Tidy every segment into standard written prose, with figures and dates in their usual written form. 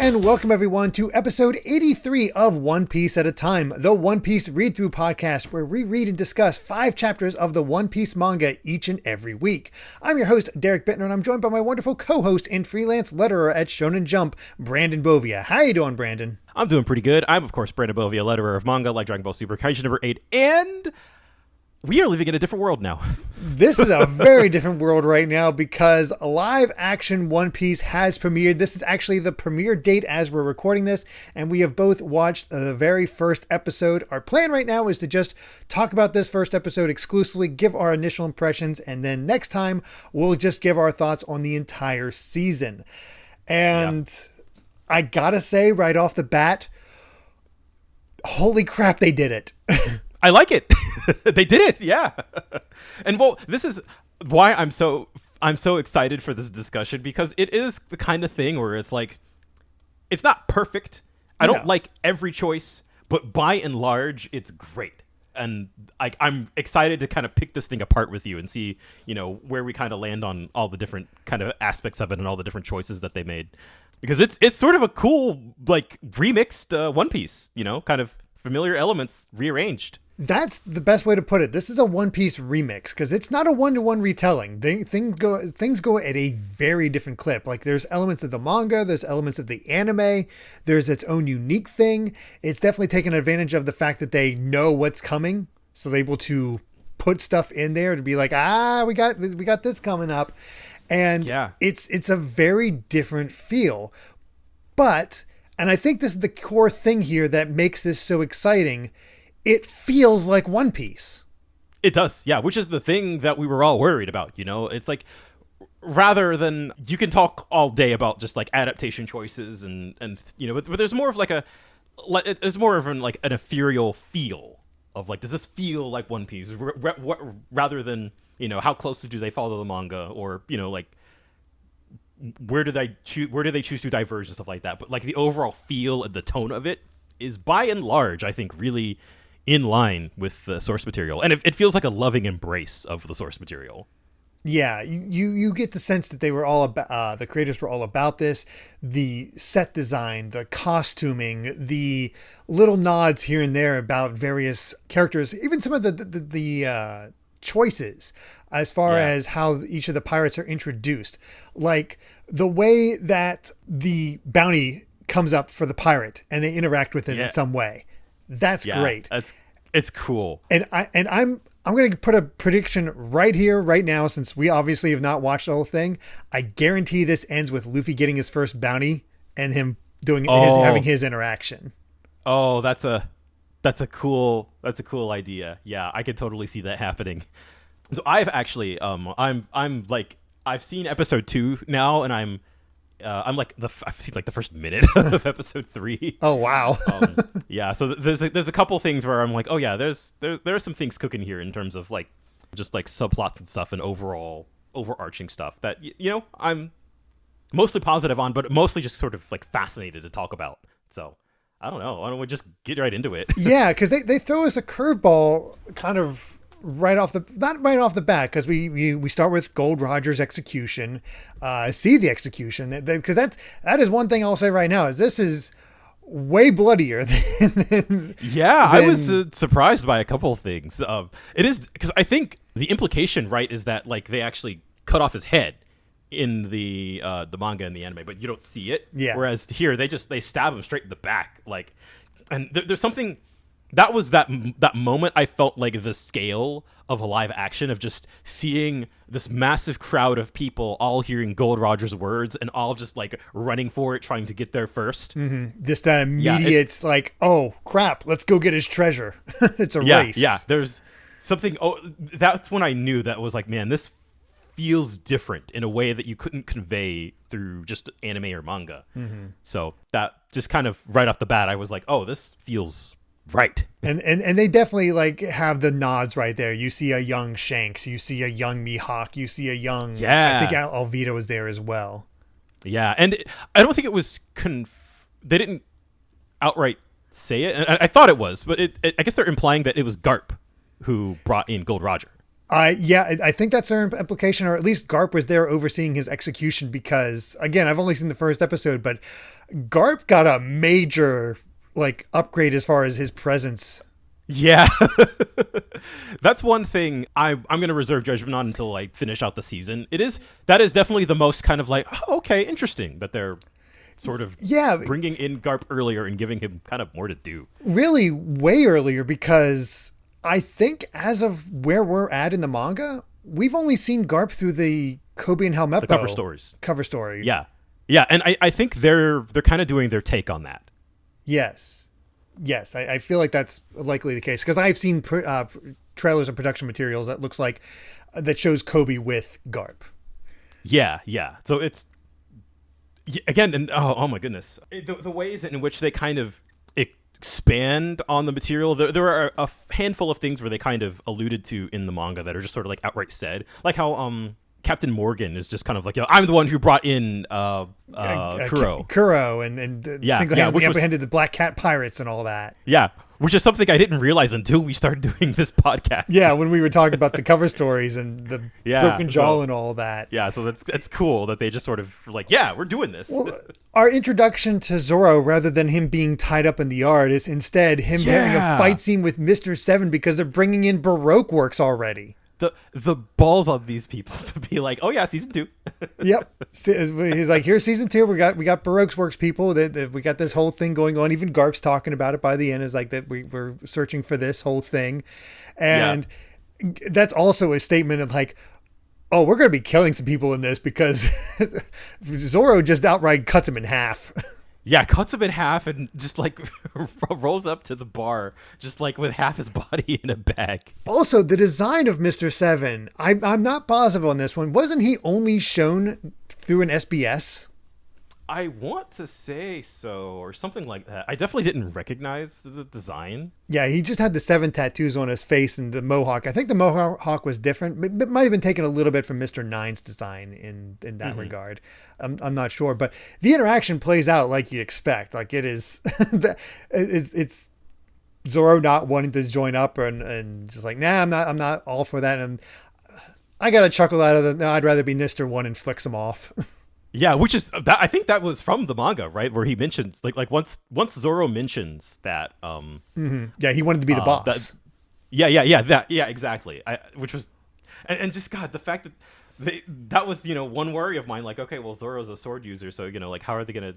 and welcome everyone to episode 83 of One Piece at a Time, the One Piece read-through podcast where we read and discuss 5 chapters of the One Piece manga each and every week. I'm your host, Derek Bittner, and I'm joined by my wonderful co-host and freelance letterer at Shonen Jump, Brandon Bovia. How you doing, Brandon? I'm doing pretty good. I'm, of course, Brandon Bovia, letterer of manga like Dragon Ball Super Kaiju number 8, and we are living in a different world now. This is a very different world right now because live action One Piece has premiered. This is actually the premiere date as we're recording this, and we have both watched the very first episode. Our plan right now is to just talk about this first episode exclusively, give our initial impressions, and then next time we'll just give our thoughts on the entire season. And I gotta say right off the bat, holy crap, they did it. I like it. They did it. Yeah. And well, this is why I'm so excited for this discussion, because it is the kind of thing where it's like, it's not perfect. I don't like every choice, but by and large, it's great. And I'm excited to kind of pick this thing apart with you and see, where we kind of land on all the different kind of aspects of it and all the different choices that they made, because it's sort of a cool, like, remixed One Piece, kind of familiar elements rearranged. That's the best way to put it. This is a One Piece remix because it's not a one-to-one retelling. Things go at a very different clip. Like, there's elements of the manga, there's elements of the anime, there's its own unique thing. It's definitely taken advantage of the fact that they know what's coming, so they're able to put stuff in there to be like, we got this coming up, and it's a very different feel. But, and I think this is the core thing here that makes this so exciting, it feels like One Piece. It does, yeah, which is the thing that we were all worried about, It's like, rather than, you can talk all day about just like adaptation choices and but there's more of like there's more of an ethereal feel of like, does this feel like One Piece? Rather than, how closely do they follow the manga, or, like, where do they choose to diverge and stuff like that. But like, the overall feel and the tone of it is by and large, I think, really in line with the source material, and it feels like a loving embrace of the source material. Yeah, you get the sense that they were all about, the creators were all about this. The set design, the costuming, the little nods here and there about various characters, even some of the choices as far as how each of the pirates are introduced, like the way that the bounty comes up for the pirate and they interact with it in some way. That's great. It's cool. And I'm going to put a prediction right here, right now, since we obviously have not watched the whole thing. I guarantee this ends with Luffy getting his first bounty and him having his interaction. Oh, that's a cool idea. Yeah, I could totally see that happening. So I've actually I've seen episode 2 now, and I've seen like the first minute of episode 3. Oh wow. So there's a couple things where I'm like, oh yeah, there are some things cooking here in terms of like just like subplots and stuff and overarching stuff that I'm mostly positive on, but mostly just sort of like fascinated to talk about. So I don't know. Why don't we just get right into it? Yeah, because they throw us a curveball kind of not right off the bat, because we start with Gold Roger's execution, see the execution, because that is one thing I'll say right now, is this is way bloodier than I was surprised by a couple of things. It is because I think the implication, right, is that like they actually cut off his head in the manga and the anime, but you don't see it. Yeah. Whereas here they stab him straight in the back, like, and there's something. That was that moment I felt like the scale of a live action of just seeing this massive crowd of people all hearing Gold Roger's words and all just like running for it, trying to get there first. Mm-hmm. That immediate like, oh crap, let's go get his treasure. It's a race. Yeah, there's something. Oh, that's when I knew that was like, man, this feels different in a way that you couldn't convey through just anime or manga. Mm-hmm. So that just kind of right off the bat, I was like, oh, this feels right. And they definitely like have the nods right there. You see a young Shanks, you see a young Mihawk, you see a young, I think Alvito was there as well. Yeah. And I don't think it was, they didn't outright say it. And I thought it was, but I guess they're implying that it was Garp who brought in Gold Roger. I think that's their implication, or at least Garp was there overseeing his execution because, again, I've only seen the first episode, but Garp got a major like upgrade as far as his presence. Yeah. That's one thing I'm going to reserve judgment on until I finish out the season. That is definitely the most kind of like, oh, okay, interesting that they're sort of bringing in Garp earlier and giving him kind of more to do. Really way earlier, because I think as of where we're at in the manga, we've only seen Garp through the Kobe and Helmeppo cover story. Yeah. Yeah, and I think they're kind of doing their take on that. Yes, I feel like that's likely the case because I've seen trailers and production materials that shows Kobe with Garp. Yeah. So it's again, and oh my goodness, the ways in which they kind of expand on the material. There are a handful of things where they kind of alluded to in the manga that are just sort of like outright said, like how Captain Morgan is just kind of like, I'm the one who brought in Kuro and single-handedly apprehended the Black Cat pirates and all that. Yeah, which is something I didn't realize until we started doing this podcast. Yeah, when we were talking about the cover stories and the broken jaw and all that. Yeah, so that's cool that they just sort of like, yeah, we're doing this. Well, our introduction to Zoro, rather than him being tied up in the yard, is instead him having a fight scene with Mr. Seven because they're bringing in Baroque works already. The balls on these people to be like, oh yeah, season 2. Yep, he's like, here's season 2. We got Baroque's works people. We got this whole thing going on. Even Garp's talking about it by the end. Is like that we're searching for this whole thing, and that's also a statement of like, oh, we're gonna be killing some people in this because Zoro just outright cuts him in half. Yeah, cuts him in half and just like rolls up to the bar, just like with half his body in a bag. Also, the design of Mr. Seven, I'm not positive on this one. Wasn't he only shown through an SBS? I want to say so, or something like that. I definitely didn't recognize the design. Yeah, he just had the 7 tattoos on his face and the mohawk. I think the mohawk was different. It might have been taken a little bit from Mr. Nine's design in that regard. I'm not sure, but the interaction plays out like you expect. Like it is, it's Zoro not wanting to join up and just like, nah, I'm not all for that. And I got a chuckle out of it. No, I'd rather be Mr. One and flicks him off. Yeah, which is that I think that was from the manga, right? Where he mentions like once Zoro mentions that yeah, he wanted to be the boss. Exactly. Which was and just God, the fact that that was, one worry of mine, like, okay, well, Zoro's a sword user, so like how are they gonna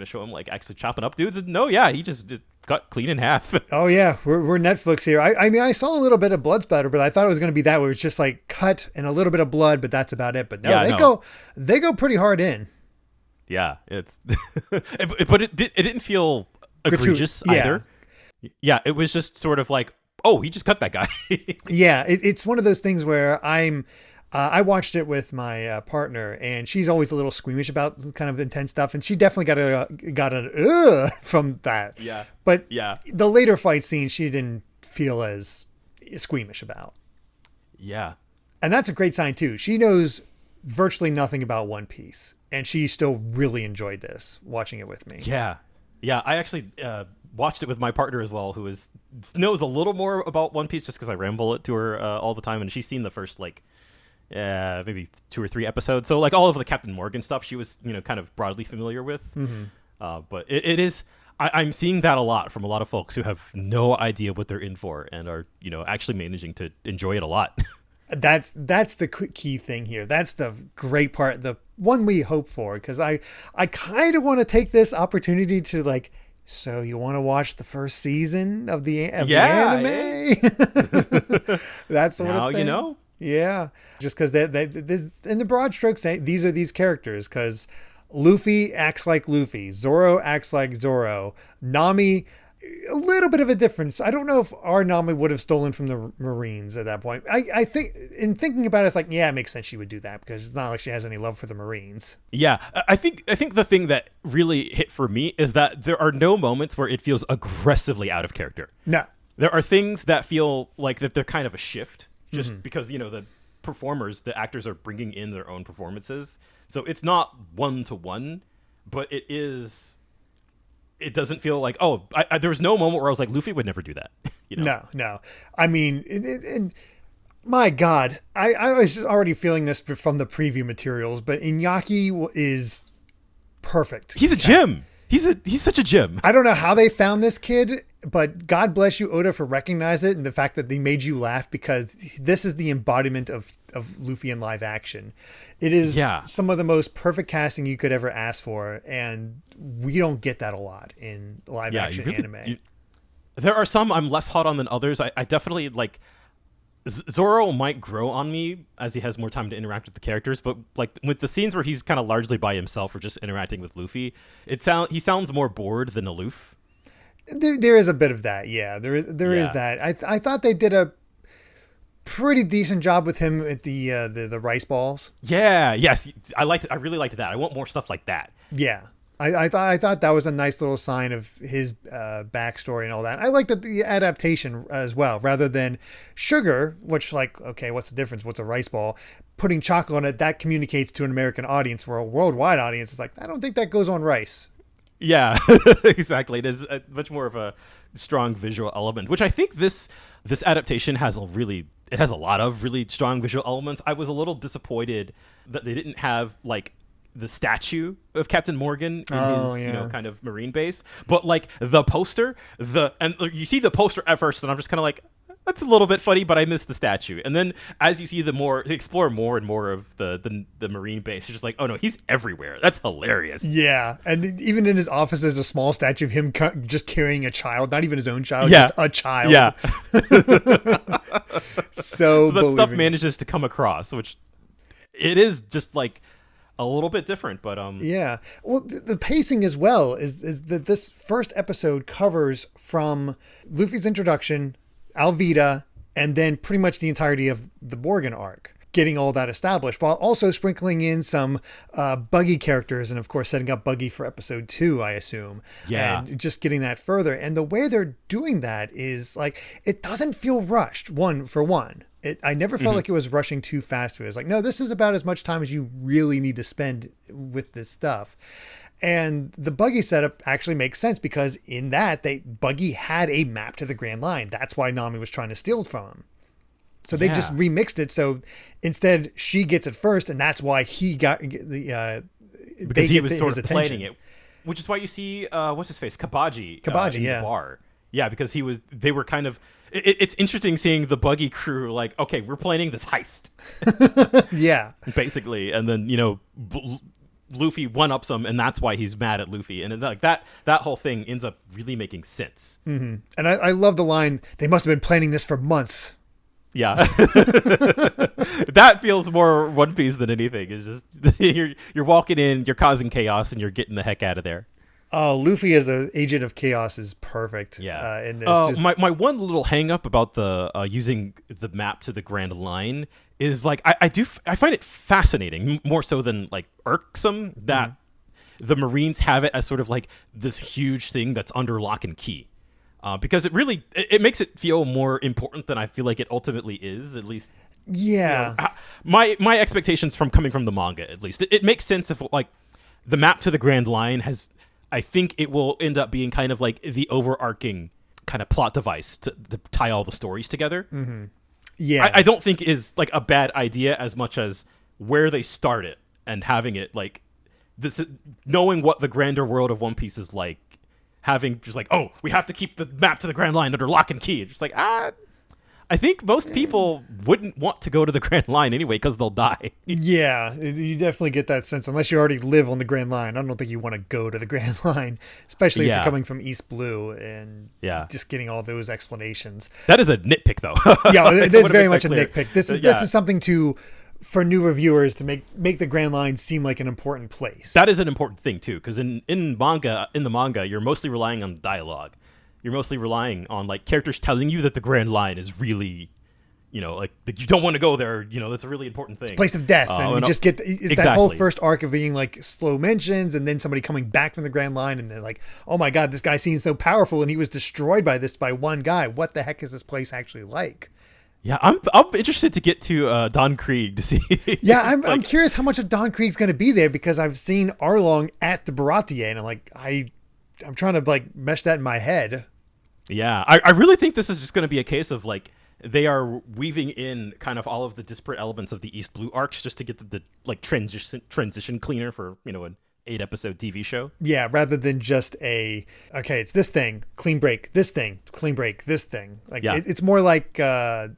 show him like actually chopping up dudes? And no, yeah, he just cut clean in half. Oh yeah, we're Netflix here. I mean, I saw a little bit of blood splatter, but I thought it was going to be that where it's just like cut and a little bit of blood, but that's about it. But no, they go pretty hard in. Yeah, it's but it didn't feel egregious either. Yeah, it was just sort of like, oh, he just cut that guy. Yeah, it's one of those things where I watched it with my partner, and she's always a little squeamish about kind of intense stuff, and she definitely got an from that. Yeah. But the later fight scene, she didn't feel as squeamish about. Yeah. And that's a great sign too. She knows virtually nothing about One Piece, and she still really enjoyed this, watching it with me. Yeah. Yeah, I actually watched it with my partner as well, who knows a little more about One Piece just because I ramble it to her all the time, and she's seen the first maybe 2 or 3 episodes. So like all of the Captain Morgan stuff she was, kind of broadly familiar with. Mm-hmm. But it is, I'm seeing that a lot from a lot of folks who have no idea what they're in for and are, actually managing to enjoy it a lot. That's the key thing here. That's the great part, the one we hope for, because I kind of want to take this opportunity to like, so you want to watch the first season of the anime? That sort of thing. Yeah, just because they in the broad strokes, these are these characters, because Luffy acts like Luffy, Zoro acts like Zoro, Nami, a little bit of a difference. I don't know if our Nami would have stolen from the Marines at that point. I think in thinking about it, it's like, yeah, it makes sense she would do that because it's not like she has any love for the Marines. Yeah, I think the thing that really hit for me is that there are no moments where it feels aggressively out of character. No. There are things that feel like that they're kind of a shift. Just because, the performers, the actors are bringing in their own performances. So it's not 1-to-1, but it doesn't feel like, there was no moment where I was like, Luffy would never do that. No. I mean, My God, I was already feeling this from the preview materials, but Iñaki is perfect. He's a gem. He's such a gem. I don't know how they found this kid, but God bless you, Oda, for recognizing it and the fact that they made you laugh, because this is the embodiment of Luffy in live action. It is some of the most perfect casting you could ever ask for, and we don't get that a lot in live action anime. There are some I'm less hot on than others. I definitely like. Zoro might grow on me as he has more time to interact with the characters, but like with the scenes where he's kind of largely by himself or just interacting with Luffy, he sounds more bored than aloof. There is a bit of that, yeah. There is that. I thought they did a pretty decent job with him at the rice balls. Yeah, yes, I really liked that. I want more stuff like that. Yeah. I thought that was a nice little sign of his backstory and all that. I liked the adaptation as well, rather than sugar, which like, okay, what's the difference? What's a rice ball? Putting chocolate on it, that communicates to an American audience. For a worldwide audience, it's like, I don't think that goes on rice. Yeah, exactly. It is much more of a strong visual element, which I think this adaptation has a lot of really strong visual elements. I was a little disappointed that they didn't have like the statue of Captain Morgan in his kind of marine base, but like the poster, and you see the poster at first, and I'm just kind of like, that's a little bit funny, but I missed the statue. And then as you see explore more and more of the marine base, you're just like, oh no, he's everywhere. That's hilarious. Yeah, and even in his office, there's a small statue of him just carrying a child, not even his own child, just a child. Yeah. so that stuff manages to come across, which it is just like a little bit different, but yeah. Well, the pacing as well is that this first episode covers from Luffy's introduction, Alvida, and then pretty much the entirety of the Morgan arc, getting all that established, while also sprinkling in some Buggy characters, and of course setting up Buggy for episode 2, I assume. Yeah. And just getting that further. And the way they're doing that is like, it doesn't feel rushed, one for one. I never felt like it was rushing too fast. It was like, no, this is about as much time as you really need to spend with this stuff. And the Buggy setup actually makes sense, because in that, Buggy had a map to the Grand Line. That's why Nami was trying to steal it from him. So they just remixed it. So instead, she gets it first, and that's why he got the because he was sort of planning it. Which is why you see what's his face, Kabaji in the bar. Yeah, because they were kind of. It's interesting seeing the Buggy crew like, okay, we're planning this heist. Yeah, basically, and then Luffy one-ups him, and that's why he's mad at Luffy, and like that whole thing ends up really making sense. Mm-hmm. And I love the line, they must have been planning this for months. Yeah. That feels more One Piece than anything. It's just you're walking in, you're causing chaos, and you're getting the heck out of there. Oh, Luffy as the agent of chaos is perfect. Yeah. In this, my one little hang up about the using the map to the Grand Line is like I find it fascinating, more so than like irksome, that the Marines have it as sort of like this huge thing that's under lock and key. Because it makes it feel more important than I feel like it ultimately is, at least. Yeah. My expectations coming from the manga, at least. It makes sense if like the map to the Grand Line has, I think it will end up being kind of like the overarching kind of plot device to tie all the stories together. Mm-hmm. Yeah. I don't think is like a bad idea as much as where they start it and having it like this, knowing what the grander world of One Piece is like, having just like, oh, we have to keep the map to the Grand Line under lock and key. It's just like, I think most people wouldn't want to go to the Grand Line anyway because they'll die. Yeah, you definitely get that sense. Unless you already live on the Grand Line, I don't think you want to go to the Grand Line, especially if you're coming from East Blue and just getting all those explanations. That is a nitpick, though. Yeah, it is very much a nitpick. This is something for new reviewers to make the Grand Line seem like an important place. That is an important thing too, because in the manga, you're mostly relying on dialogue. You're mostly relying on like characters telling you that the Grand Line is really, like you don't want to go there. That's a really important thing. It's a place of death, and we just get that whole first arc of being like slow mentions, and then somebody coming back from the Grand Line, and they're like, "Oh my God, this guy seems so powerful, and he was destroyed by one guy. What the heck is this place actually like?" Yeah, I'm interested to get to Don Krieg to see. Yeah, I'm curious how much of Don Krieg's going to be there, because I've seen Arlong at the Baratie, and I'm like, I'm trying to like mesh that in my head. Yeah, I really think this is just going to be a case of like they are weaving in kind of all of the disparate elements of the East Blue arcs just to get the like transition cleaner for, you know, an 8-episode TV show. Yeah, rather than just okay, it's this thing, clean break, this thing, clean break, this thing. Like it's more like the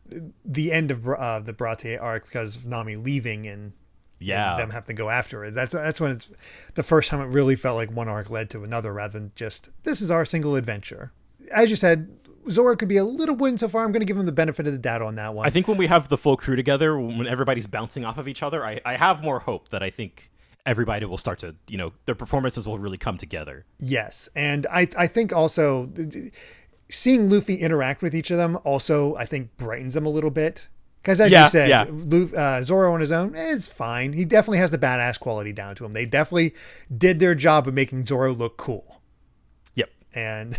end of the Brate arc because of Nami leaving and them having to go after it. That's when it's the first time it really felt like one arc led to another rather than just this is our single adventure. As you said, Zoro could be a little wooden so far. I'm going to give him the benefit of the doubt on that one. I think when we have the full crew together, when everybody's bouncing off of each other, I have more hope that I think everybody will start to, you know, their performances will really come together. Yes. And I think also seeing Luffy interact with each of them also, I think, brightens them a little bit. Because as you said, Zoro on his own is fine. He definitely has the badass quality down to him. They definitely did their job of making Zoro look cool. And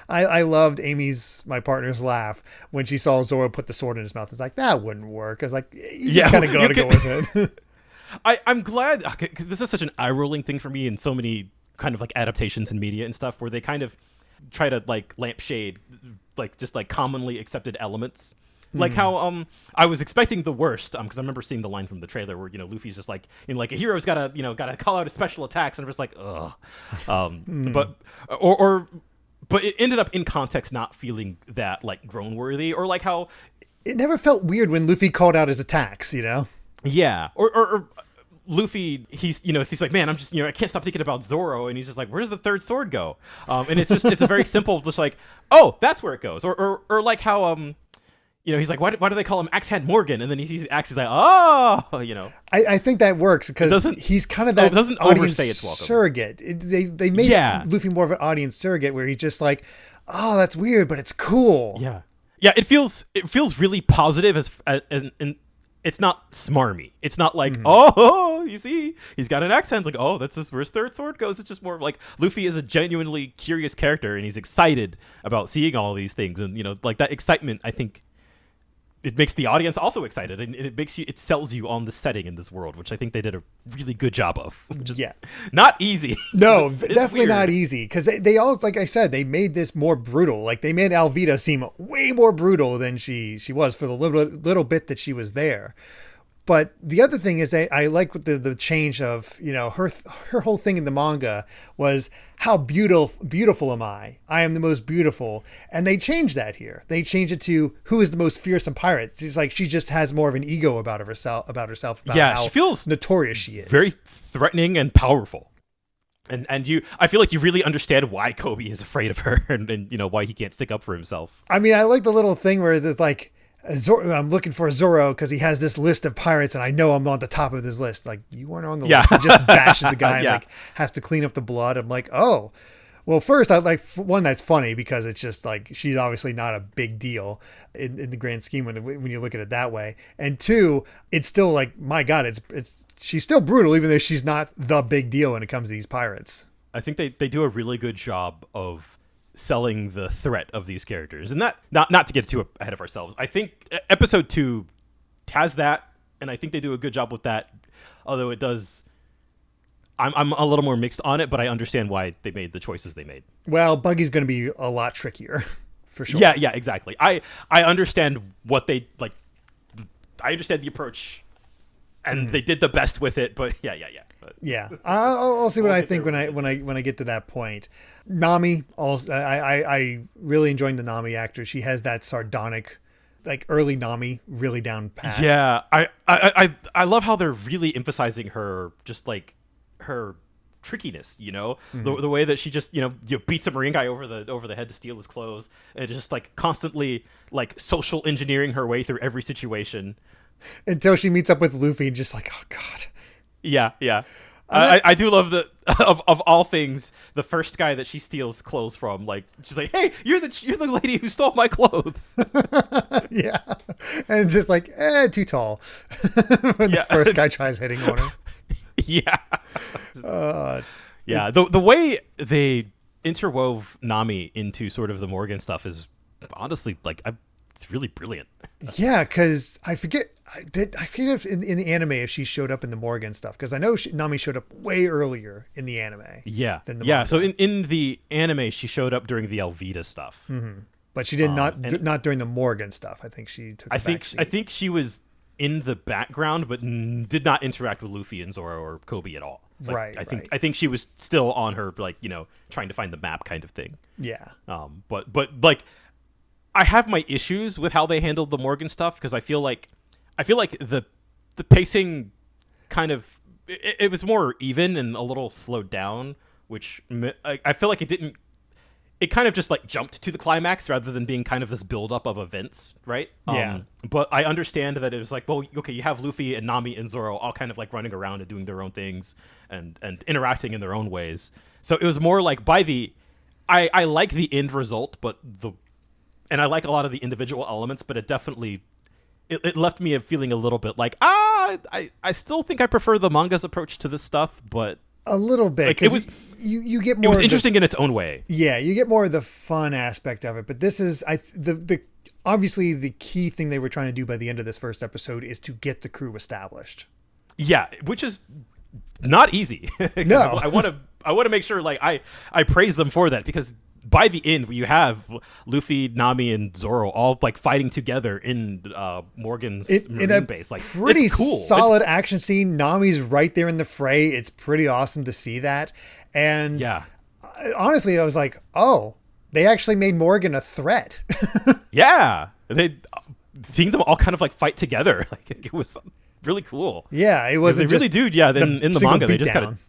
I loved my partner's laugh when she saw Zoro put the sword in his mouth. It's like, that wouldn't work. It's like, you just kind of go with it. I'm glad, cause this is such an eye-rolling thing for me in so many kind of like adaptations in media and stuff where they kind of try to like lampshade like just like commonly accepted elements. Like how I was expecting the worst because I remember seeing the line from the trailer where, you know, Luffy's just like, you know, like a hero's gotta call out his special attacks, and I'm just like, ugh. But it ended up in context not feeling that like groan worthy, or like how it never felt weird when Luffy called out his attacks, you know? Yeah, or Luffy, he's like, man, I'm just, you know, I can't stop thinking about Zoro, and he's just like, where does the third sword go? And it's a very simple, just like, oh, that's where it goes, or like how you know, he's like, why do they call him Axe Hand Morgan? And then he sees Axe, he's like, oh, you know. I think that works because he's kind of that audience surrogate. They made Luffy more of an audience surrogate where he's just like, oh, that's weird, but it's cool. Yeah. Yeah, it feels really positive as and it's not smarmy. It's not like, oh, you see, he's got an axe hand. Like, oh, that's where his third sword goes. It's just more of like Luffy is a genuinely curious character, and he's excited about seeing all these things. And, you know, like that excitement, I think, it makes the audience also excited, and it sells you on the setting in this world, which I think they did a really good job of, which is not easy. No, it's definitely weird. Not easy, because they always, like I said, they made this more brutal. Like they made Alvida seem way more brutal than she was for the little bit that she was there. But the other thing is that I like the change of, you know, her whole thing in the manga was how beautiful am I? I am the most beautiful. And they changed that here. They changed it to who is the most fearsome pirate. She's like, she just has more of an ego about herself, about how she feels notorious she is. Very threatening and powerful. And I feel like you really understand why Kobe is afraid of her and you know, why he can't stick up for himself. I mean, I like the little thing where it's like, I'm looking for Zoro because he has this list of pirates and I know I'm on the top of this list. Like, you weren't on the list. He just bashes the guy and like has to clean up the blood. I'm like, oh, well, first I like one that's funny because it's just like, she's obviously not a big deal in the grand scheme when you look at it that way. And two, it's still like, my God, she's still brutal even though she's not the big deal when it comes to these pirates. I think they do a really good job of selling the threat of these characters, and that not to get too ahead of ourselves. I think episode 2 has that, and I think they do a good job with that. Although it does, I'm a little more mixed on it, but I understand why they made the choices they made. Well, Buggy's going to be a lot trickier, for sure. Yeah, exactly. I understand what they like. I understand the approach, and they did the best with it. But yeah. But, yeah, I'll see what I think when I get to that point. Nami, also, I really enjoying the Nami actor. She has that sardonic, like early Nami, really down pat. Yeah, I love how they're really emphasizing her, just like her trickiness. You know, the way that she just beats a Marine guy over the head to steal his clothes, and just like constantly like social engineering her way through every situation until she meets up with Luffy, and just like, oh God. Yeah. I do love the of all things, the first guy that she steals clothes from. Like, she's like, "Hey, you're the lady who stole my clothes." Yeah, and just like, too tall. When the first guy tries hitting on her. Yeah. Yeah. The way they interwove Nami into sort of the Morgan stuff is honestly like it's really brilliant. Yeah, because I forget if in the anime if she showed up in the Morgan stuff, because I know Nami showed up way earlier in the anime. Yeah, than the yeah. manga. So in the anime, she showed up during the Alvida stuff. Mm-hmm. but she did not during the Morgan stuff. I think she took. I think she was in the background, but did not interact with Luffy and Zoro or Kobe at all. Like, I think she was still on her trying to find the map kind of thing. Yeah. But like, I have my issues with how they handled the Morgan stuff because I feel like the pacing kind of it was more even and a little slowed down, which I feel like it kind of just like jumped to the climax rather than being kind of this buildup of events, right? Yeah. But I understand that it was like, well, okay, you have Luffy and Nami and Zoro all kind of like running around and doing their own things and interacting in their own ways. So it was more like I like the end result, and I like a lot of the individual elements, but it definitely it left me feeling a little bit like I still think I prefer the manga's approach to this stuff, but a little bit. Like, it was you get more. It was interesting in its own way. Yeah, you get more of the fun aspect of it, but this is obviously the key thing they were trying to do by the end of this first episode is to get the crew established. Yeah, which is not easy. No, I want to make sure like I praise them for that because by the end you have Luffy, Nami, and Zoro all like fighting together in Morgan's marine base. Like pretty it's cool. Solid action scene. Nami's right there in the fray. It's pretty awesome to see that. And yeah, honestly, I was like, oh, they actually made Morgan a threat. Yeah, seeing them all kind of like fight together, like it was really cool. Yeah, it wasn't. They really do. Yeah, in the manga, they just kind kind of.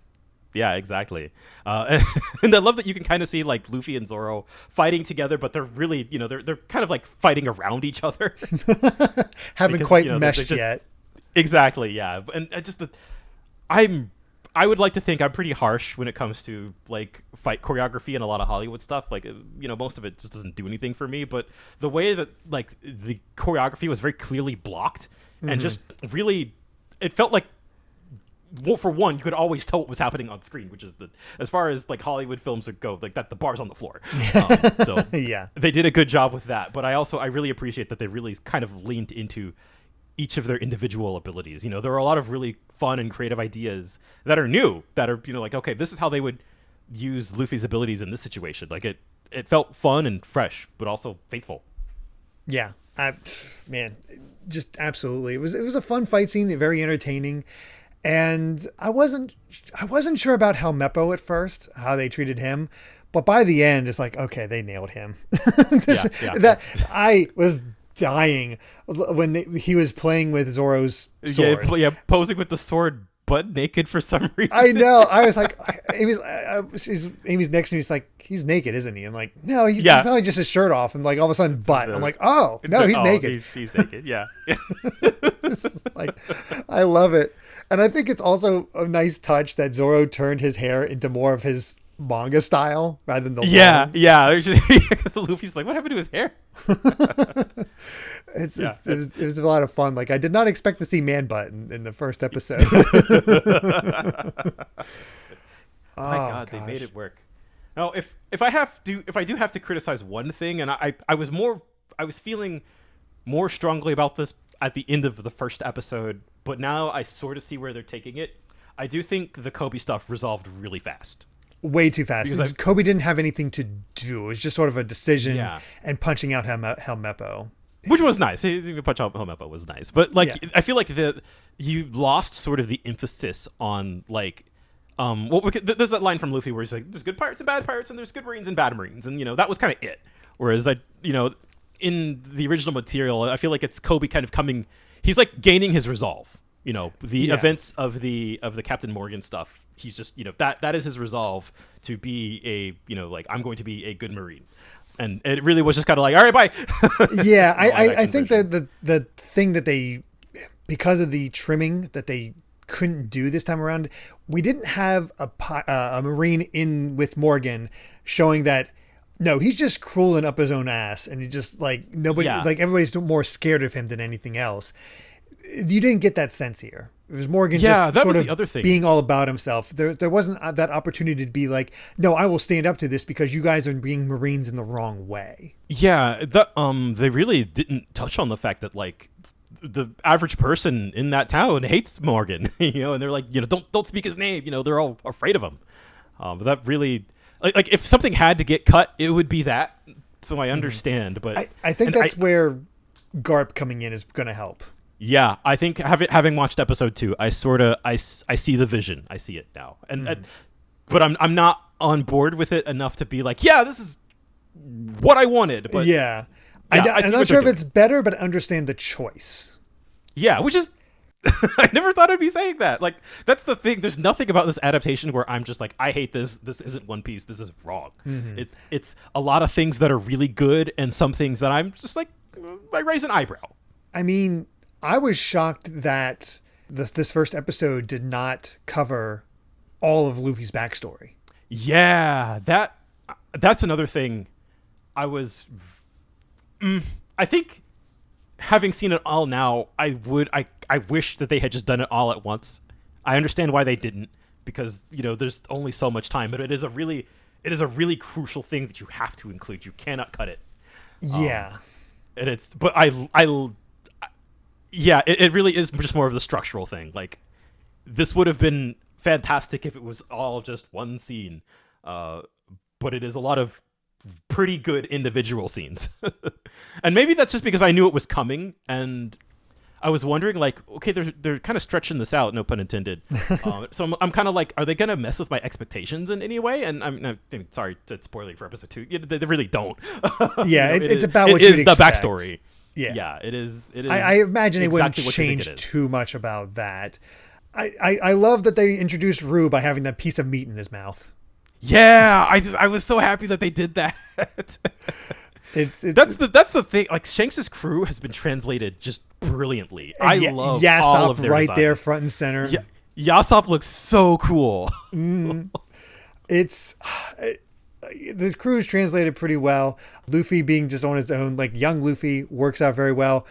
Yeah, exactly. And I love that you can kind of see like Luffy and Zoro fighting together, but they're really, they're kind of like fighting around each other. Haven't quite meshed yet. Exactly. Yeah, and I would like to think I'm pretty harsh when it comes to like fight choreography and a lot of Hollywood stuff. Like, most of it just doesn't do anything for me. But the way that like the choreography was very clearly blocked and just really, it felt like. Well, for one, you could always tell what was happening on screen, which is as far as like Hollywood films go, like that the bar's on the floor. So yeah, they did a good job with that. But I really appreciate that they really kind of leaned into each of their individual abilities. There are a lot of really fun and creative ideas that are new, that are like, okay, this is how they would use Luffy's abilities in this situation. Like it felt fun and fresh, but also faithful. Yeah, man, just absolutely. It was a fun fight scene, very entertaining. And I wasn't sure about how Meppo at first, how they treated him, but by the end, it's like, okay, they nailed him. That I was dying when he was playing with Zoro's sword. Yeah, posing with the sword, butt naked for some reason. I know. I was like, Amy's next to me. It's like, he's naked, isn't he? I'm like, no, he's probably just his shirt off. And like all of a sudden, butt. I'm like, oh no, he's naked. He's naked. Yeah. Like, I love it. And I think it's also a nice touch that Zoro turned his hair into more of his manga style rather than the long. Yeah. Luffy's like, what happened to his hair? It was a lot of fun. Like I did not expect to see man butt in the first episode. My God, they made it work. Now, if I do have to criticize one thing, and I was feeling more strongly about this at the end of the first episode, but now I sort of see where they're taking it. I do think the Kobe stuff resolved really fast. Way too fast. Because Kobe didn't have anything to do. It was just sort of a decision and punching out Helmeppo. Which was nice. Punch out Helmeppo was nice. But I feel like you lost sort of the emphasis on like there's that line from Luffy where he's like, there's good pirates and bad pirates and there's good Marines and bad Marines, and that was kind of it. Whereas in the original material, I feel like it's Kobe kind of coming. He's like gaining his resolve. The events of the Captain Morgan stuff. He's just that is his resolve to be a I'm going to be a good Marine, and it really was just kind of like, all right, bye. Yeah, I think that the thing that they, because of the trimming that they couldn't do this time around, we didn't have a Marine in with Morgan showing that. No, he's just crawling up his own ass, and he just like nobody, like everybody's more scared of him than anything else. You didn't get that sense here. It was Morgan just sort of the other thing. Being all about himself. There wasn't that opportunity to be like, no, I will stand up to this because you guys are being Marines in the wrong way. Yeah, they really didn't touch on the fact that like the average person in that town hates Morgan, and they're like, don't speak his name. They're all afraid of him. But that really. Like if something had to get cut, it would be that. so I understand. But I think that's where Garp coming in is going to help. Yeah, I think having watched episode 2, I sort of I see the vision. I see it now, but I'm not on board with it enough to be like, yeah, this is what I wanted. But yeah, I'm not sure if it's better, but I understand the choice. Yeah, which is I never thought I'd be saying that. Like, that's the thing. There's nothing about this adaptation where I'm just like, I hate this. This isn't One Piece. This is wrong. Mm-hmm. It's a lot of things that are really good, and some things that I'm just like, I raise an eyebrow. I mean, I was shocked that this first episode did not cover all of Luffy's backstory. Yeah, that's another thing. I think having seen it all now, I wish that they had just done it all at once. I understand why they didn't, because there's only so much time, but it is a really crucial thing that you have to include. You cannot cut it. Yeah. And it really is just more of the structural thing. Like, this would have been fantastic if it was all just one scene, but it is a lot of pretty good individual scenes. And maybe that's just because I knew it was coming, and I was wondering, like, okay, they're kind of stretching this out, no pun intended. So I'm kind of like, are they gonna mess with my expectations in any way? And I'm sorry to spoil it for episode 2. They really don't. Yeah, it's about what you expect. The backstory. Yeah, it is. I imagine it wouldn't change too much about that. I love that they introduced Rue by having that piece of meat in his mouth. Yeah, I was so happy that they did that. That's the thing. Like, Shanks' crew has been translated just brilliantly. I love Yasopp all of their right design. there, front and center. Yasopp looks so cool. It's the crew's translated pretty well. Luffy being just on his own, like young Luffy, works out very well.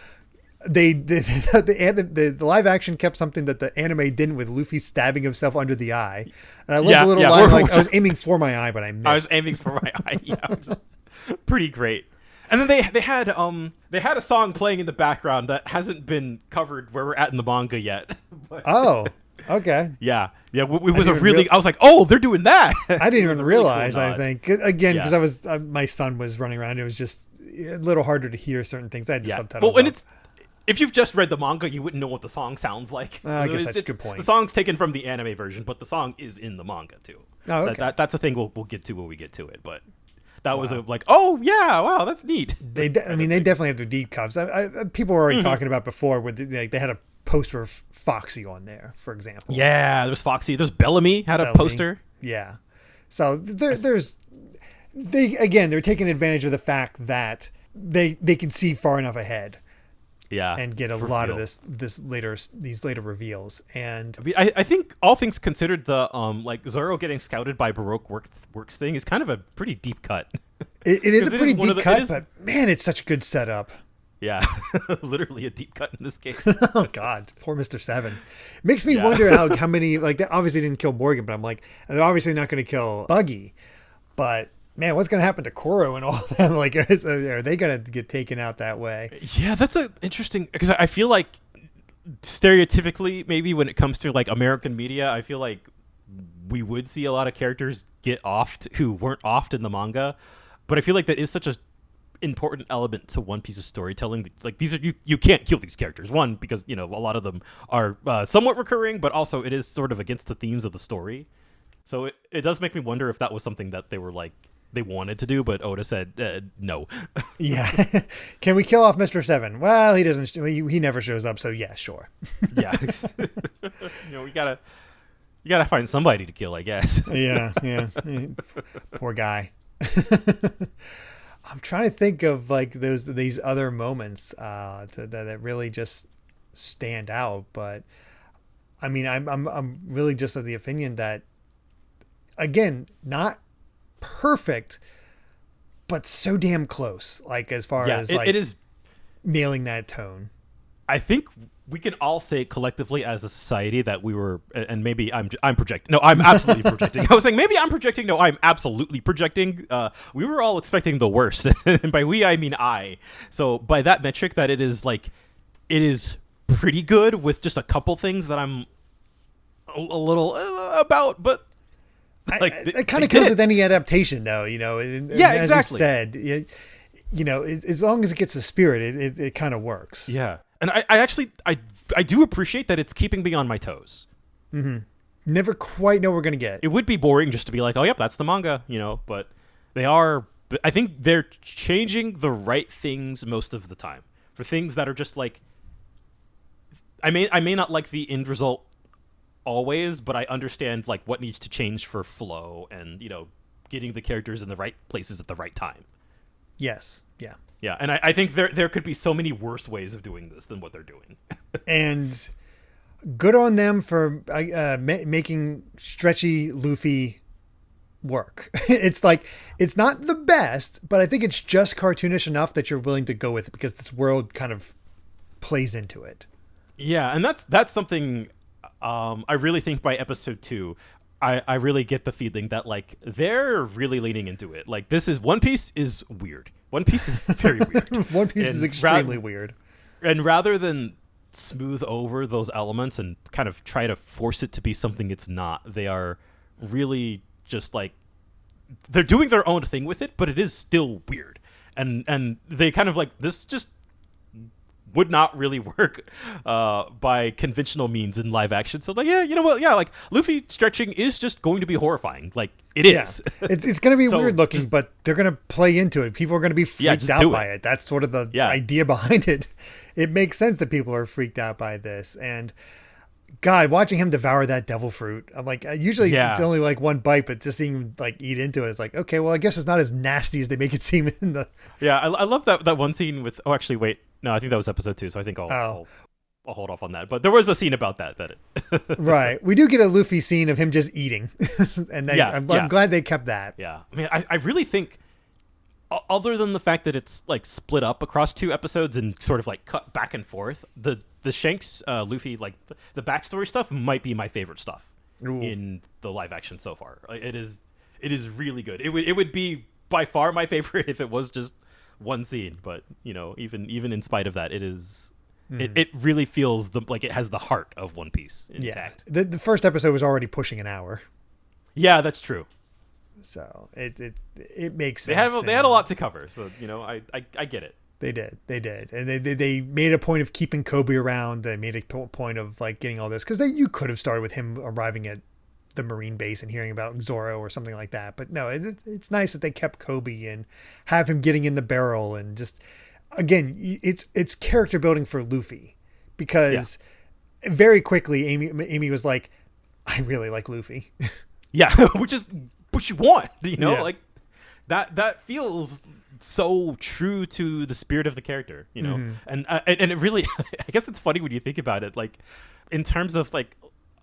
The live action kept something that the anime didn't, with Luffy stabbing himself under the eye. And I love the little line, like, I was aiming for my eye, but I missed. I was aiming for my eye. Yeah, just pretty great. And then they had a song playing in the background that hasn't been covered where we're at in the manga yet. But, oh, okay. Yeah. I was like, oh, they're doing that. I didn't even realize. Really cool, I think because I was my son was running around. It was just a little harder to hear certain things. I had the subtitles. Well, and if you've just read the manga, you wouldn't know what the song sounds like. I guess that's a good point. The song's taken from the anime version, but the song is in the manga too. Oh, okay. That's a thing we'll get to when we get to it. But that was like, oh yeah, wow, that's neat. They definitely have their deep cuts. People were already talking about before with they had a poster of Foxy on there, for example. Yeah, there's Foxy. There's Bellamy had a poster. Yeah, so they're taking advantage of the fact that they can see far enough ahead. Yeah, and get a lot of these later reveals. And I think, all things considered, the like Zoro getting scouted by Baroque works thing is kind of a pretty deep cut. It is a pretty deep cut, but man, it's such a good setup. Yeah, literally a deep cut in this case. Oh God, poor Mr. Seven. It makes me wonder how many, like, they obviously didn't kill Morgan, but I'm like, they're obviously not going to kill Buggy, but man, what's going to happen to Koro and all of them? Like, are they going to get taken out that way? Yeah, that's interesting, because I feel like stereotypically, maybe when it comes to like American media, I feel like we would see a lot of characters get offed who weren't offed in the manga, but I feel like that is such a important element to One Piece's storytelling. Like, these are you can't kill these characters. One, because a lot of them are somewhat recurring, but also it is sort of against the themes of the story. So it does make me wonder if that was something that they were like, they wanted to do, but Oda said no. Yeah. Can we kill off Mr. Seven? Well, he doesn't. He never shows up, so yeah, sure. Yeah. You gotta find somebody to kill, I guess. Yeah. Poor guy. I'm trying to think of like these other moments that really just stand out, but I mean, I'm really just of the opinion that, again, not perfect, but so damn close. Like, as far as it is nailing that tone. I think we can all say collectively as a society that we were, and maybe I'm projecting. No, I'm absolutely projecting. I was saying maybe I'm projecting. No, I'm absolutely projecting. We were all expecting the worst, and by we I mean I. So by that metric, that it is pretty good with just a couple things that I'm a little about, but. Like, it kind of goes with any adaptation, though, Yeah, as exactly. you said, as long as it gets the spirit, it kind of works. Yeah. And I actually I do appreciate that it's keeping me on my toes. Never quite know what we're going to get. It would be boring just to be like, oh, yep, that's the manga, but I think they're changing the right things most of the time. For things that are just like, I may not like the end result always, but I understand like what needs to change for flow and, getting the characters in the right places at the right time. Yes. Yeah. Yeah, and I think there could be so many worse ways of doing this than what they're doing. And good on them for making stretchy Luffy work. It's like, it's not the best, but I think it's just cartoonish enough that you're willing to go with it because this world kind of plays into it. Yeah, and that's something I really think by episode 2, I really get the feeling that like they're really leaning into it. Like One Piece is weird. One Piece is very weird. One Piece is extremely weird. And rather than smooth over those elements and kind of try to force it to be something it's not, they are really just like, they're doing their own thing with it, but it is still weird. And they kind of like, this just would not really work by conventional means in live action. So like, yeah, you know what? Yeah, like Luffy stretching is just going to be horrifying. Like it is. Yeah. It's going to be weird looking, but they're going to play into it. People are going to be freaked out by it. That's sort of the idea behind it. It makes sense that people are freaked out by this. And God, watching him devour that devil fruit, I'm like, usually it's only like one bite, but just seeing him like eat into it, it's like, okay, well, I guess it's not as nasty as they make it seem in the. Yeah, I love that one scene with. Oh, actually, wait. No, I think that was episode 2, so I think I'll hold off on that. But there was a scene about that. Right. We do get a Luffy scene of him just eating. And I'm glad they kept that. Yeah. I mean, I really think, other than the fact that it's like split up across 2 episodes and sort of like cut back and forth, the Shanks Luffy, like the backstory stuff might be my favorite stuff in the live action so far. It is really good. It would be by far my favorite if it was just one scene, but even in spite of that, it is it really feels like it has the heart of One Piece intact. The first episode was already pushing an hour. Yeah, that's true. So it makes sense. They had a lot to cover, so I get it. They did, and they made a point of keeping Kobe around. They made a point of like getting all this because you could have started with him arriving at the Marine base and hearing about Zoro or something like that. But no, it's nice that they kept Kobe and have him getting in the barrel and just, again, it's character building for Luffy because very quickly Amy was like, I really like Luffy. Yeah, which is what you want, like that feels so true to the spirit of the character, and it really, I guess it's funny when you think about it, like in terms of like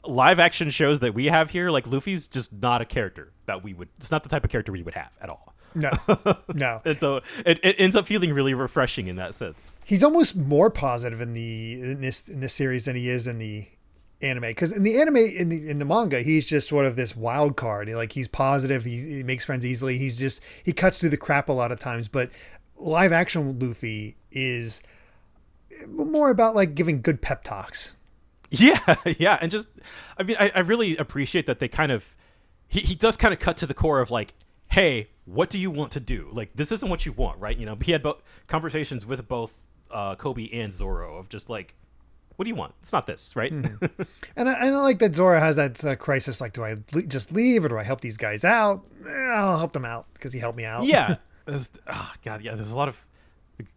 live action shows that we have here, like Luffy's just not a character that it's not the type of character we would have at all. No. And so it ends up feeling really refreshing in that sense. He's almost more positive in this series than he is in the anime, because in the anime, in the manga, he's just sort of this wild card. He's positive, he makes friends easily, he cuts through the crap a lot of times. But live action Luffy is more about like giving good pep talks. Yeah, and just, I mean, I really appreciate that they kind of, he does kind of cut to the core of like, hey, what do you want to do? Like, this isn't what you want, right? He had conversations with both Kobe and Zoro of just like, what do you want? It's not this, right? Mm-hmm. And I like that Zoro has that crisis, like, do I just leave or do I help these guys out? I'll help them out because he helped me out. Yeah. There's a lot of,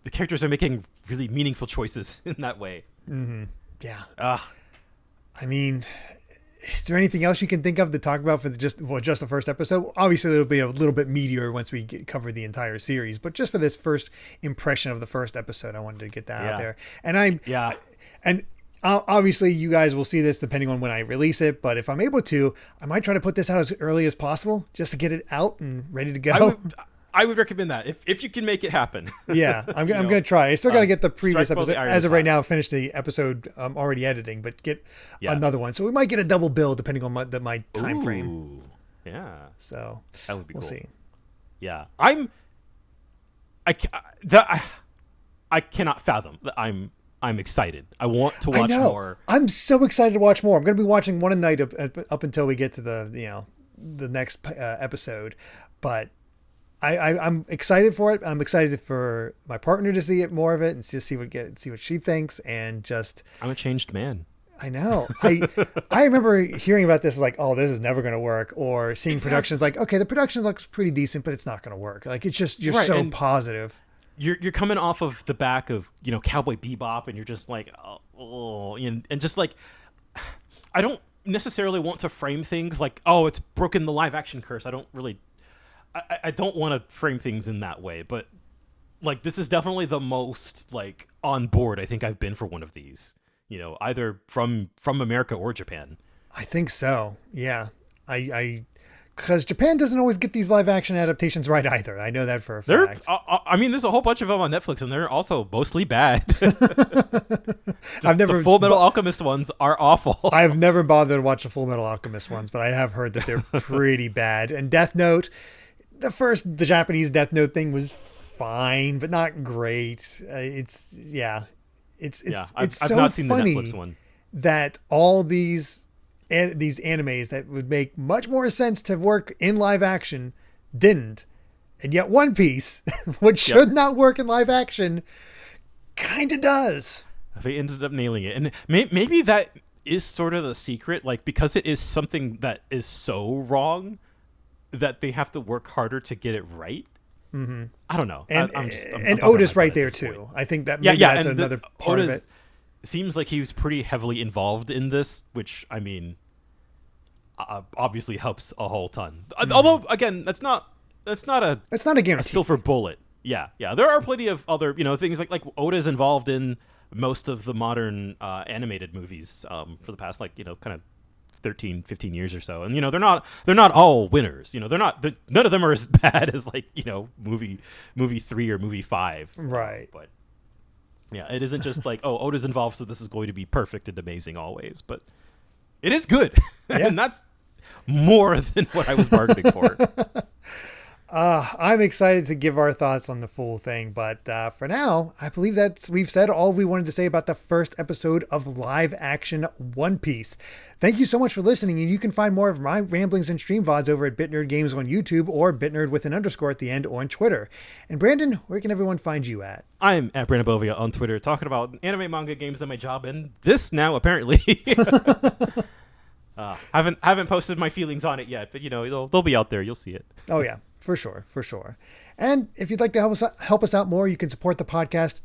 the characters are making really meaningful choices in that way. Mm-hmm. Yeah. I mean, is there anything else you can think of to talk about for just the first episode? Obviously, it'll be a little bit meatier once we cover the entire series, but just for this first impression of the first episode, I wanted to get that out there. And obviously, you guys will see this depending on when I release it, but if I'm able to, I might try to put this out as early as possible just to get it out and ready to go. I would recommend that if you can make it happen. Yeah, I'm going to try. I still got to get the previous episode. As of right now, finish the episode I'm already editing, but get another one. So we might get a double bill depending on my time frame. Yeah. So that would be cool. We'll see. Yeah. I cannot fathom that I'm excited. I want to watch more. I'm so excited to watch more. I'm going to be watching one a night up until we get to the next episode, but I'm excited for it. I'm excited for my partner to see it, more of it, and just see what she thinks, and just. I'm a changed man. I know. I remember hearing about this like, oh, this is never going to work, or seeing productions like, okay, the production looks pretty decent, but it's not going to work. Like, it's just, you're so positive. You're coming off of the back of, Cowboy Bebop, and you're just like, oh, and just like, I don't necessarily want to frame things like, oh, it's broken the live action curse. I don't want to frame things in that way, but like, this is definitely the most like on board I think I've been for one of these. Either from America or Japan. I think so. Yeah. Because Japan doesn't always get these live action adaptations right either. I know that for a fact. There's a whole bunch of them on Netflix, and they're also mostly bad. The Full Metal Alchemist ones are awful. I've never bothered to watch the Full Metal Alchemist ones, but I have heard that they're pretty bad. And Death Note, the Japanese Death Note thing was fine, but not great. It's I've not seen funny the Netflix one. That all these animes that would make much more sense to work in live action didn't, and yet One Piece, which should not work in live action, kind of does. They ended up nailing it, and maybe that is sort of the secret, like, because it is something that is so wrong that they have to work harder to get it right. Mm-hmm. I don't know. And Oda's right there too. I think that maybe that's another part of it. Seems like he was pretty heavily involved in this, which obviously helps a whole ton. Mm-hmm. Although again, that's not a guarantee. A silver bullet. Yeah. There are plenty of other things like Oda's involved in most of the modern animated movies for the past kind of 13, 15 years or so, and they're not all winners. None of them are as bad as movie 3 or movie 5, right? But yeah, it isn't just like, oh, Oda's involved, so this is going to be perfect and amazing always, but it is good. And that's more than what I was bargaining for. I'm excited to give our thoughts on the full thing, but for now, I believe we've said all we wanted to say about the first episode of live action One Piece. Thank you so much for listening, and you can find more of my ramblings and stream VODs over at BitNerd Games on YouTube, or BitNerd with an underscore at the end, on Twitter. And Brandon, where can everyone find you at? I'm at Brandon Bovia on Twitter, talking about anime, manga, games, and my job, and this now apparently. Haven't posted my feelings on it yet, but they'll be out there. You'll see it. Oh yeah, for sure. And if you'd like to help us out more, you can support the podcast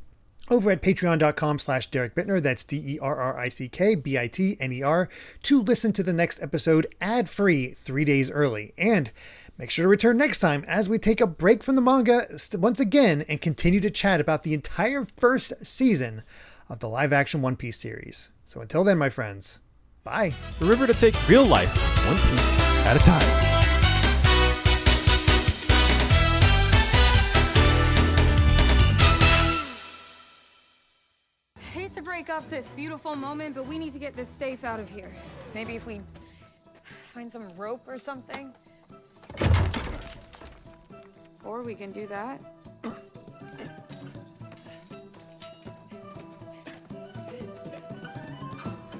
over at patreon.com/Derek Bittner. That's DERRICKBITNER, to listen to the next episode ad-free 3 days early. And make sure to return next time as we take a break from the manga once again and continue to chat about the entire first season of the live-action One Piece series. So until then, my friends, bye. Remember to take real life one piece at a time. Hate to break up this beautiful moment, but we need to get this safe out of here. Maybe if we find some rope or something. Or we can do that.